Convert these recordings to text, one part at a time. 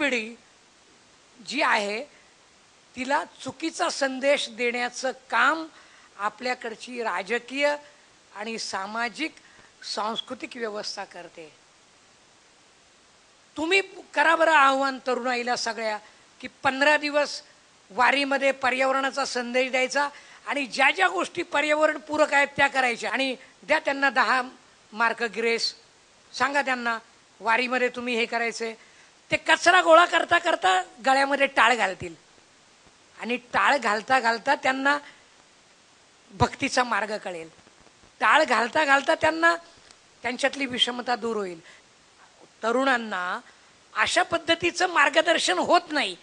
पिढी जी आहे तिला चुकीचा संदेश देण्याचं काम आपल्याकडची राजकीय आणि सामाजिक सांस्कृतिक व्यवस्था करते. तुम्ही करा बरं आव्हान तरुणाईला सगळ्या की 15 दिवस वारीमध्ये पर्यावरणाचा संदेश द्यायचा आणि ज्या ज्या गोष्टी पर्यावरण पूरक आहेत त्या करायच्या आणि द्या त्यांना 10 मार्क ग्रेस. सांगा त्यांना वारीमध्ये तुम्ही हे करायचे. ते कचरा गोळा करता करता गळ्यामध्ये टाळ घालतील आणि टाळ घालता घालता त्यांना भक्तीचा मार्ग कळेल. टाळ घालता घालता त्यांना त्यांच्यातली विषमता दूर होईल. तरुणांना अशा पद्धतीचं मार्गदर्शन होत नाही.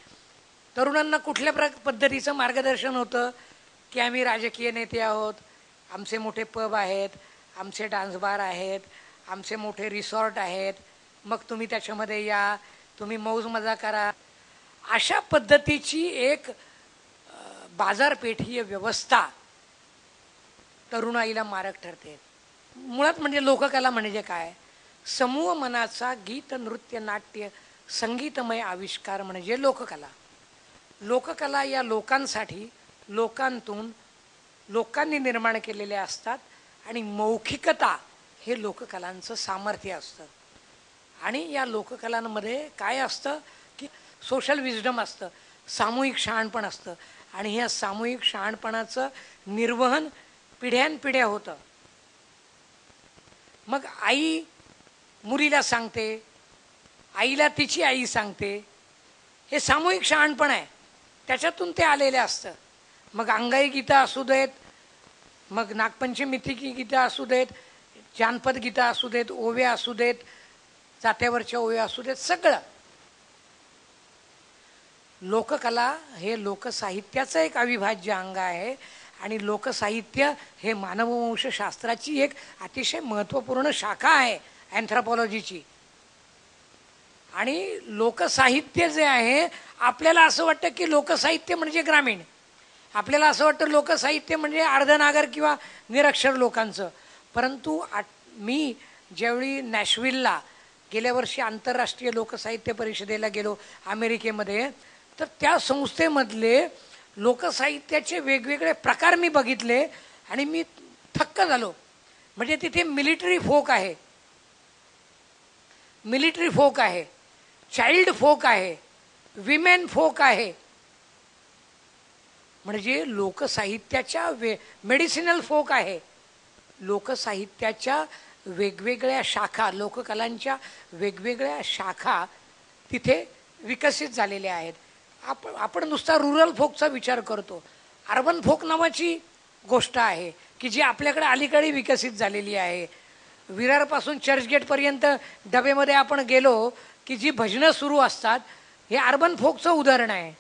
तरुणांना कुठल्या पद्धतीचं मार्गदर्शन होतं की आम्ही राजकीय नेते आहोत, आमचे मोठे पब आहेत, आमचे डान्स बार आहेत, आमचे मोठे रिसॉर्ट आहेत, मग तुम्ही त्याच्यामध्ये या, तुम्ही मौज मजा करा. अशा पद्धतीची एक बाजारपेठीय व्यवस्था तरुणाईला मारक ठरते. मुळात म्हणजे लोककला म्हणजे काय? समूह मनाचा गीत नृत्य नाट्य संगीतमय आविष्कार म्हणजे लोककला. लोककला या लोकांसाठी लोकांतून लोकांनी निर्माण केलेल्या असतात आणि मौखिकता हे लोककलांचं सामर्थ्य असतं. आणि या लोककलांमध्ये काय असतं की सोशल विजडम असतं, सामूहिक शहाणपण असतं आणि ह्या सामूहिक शहाणपणाचं निर्वहन पिढ्यानपिढ्या होतं. मग आई मुलीला सांगते, आईला तिची आई सांगते, हे सामूहिक शहाणपण आहे, त्याच्यातून ते आलेले असतं. मग अंगाई गीता असू देत, मग नागपंचमीची गीता असू देत, जानपद गीता असू देत, ओव्या असू देत, जात्यावरच्या ओव्या असू देत, सगळं. लोककला हे लोकसाहित्याचं एक अविभाज्य अंग आहे आणि लोकसाहित्य हे मानववंशशास्त्राची एक अतिशय महत्त्वपूर्ण शाखा आहे अँथ्रोपॉलॉजीची. आणि लोकसाहित्य जे आहे, आपल्याला असं वाटतं की लोकसाहित्य म्हणजे ग्रामीण, आपल्याला असं वाटतं लोकसाहित्य म्हणजे अर्धनागर किंवा निरक्षर लोकांचं. परंतु मी ज्यावेळी नॅशविलला गेल्या वर्षी आंतरराष्ट्रीय लोकसाहित्य परिषदेला गेलो अमेरिकेमध्ये, तर त्या संस्थेमधले लोकसाहित्याचे वेगवेगळे प्रकार मी बघितले आणि मी थक्क झालो. म्हणजे तिथे मिलिटरी फोक आहे, मिलिटरी फोक आहे, चाइल्ड फोक आहे, विमेन फोक आहे, म्हणजे लोकसाहित्याच्या मेडिसिनल फोक आहे. लोकसाहित्याच्या वेगवेगळ्या शाखा, लोककलांच्या वेगवेगळ्या शाखा तिथे विकसित झालेल्या आहेत. आपण नुसता रुरल फोकचा विचार करतो. अर्बन फोक नावाची गोष्ट आहे की जी आपल्याकडे अलीकडे विकसित झालेली आहे. विरारपासून चर्चगेटपर्यंत डबेमध्ये आपण गेलो की जी भजनं सुरू असतात, हे अर्बन फोकचं उदाहरण आहे.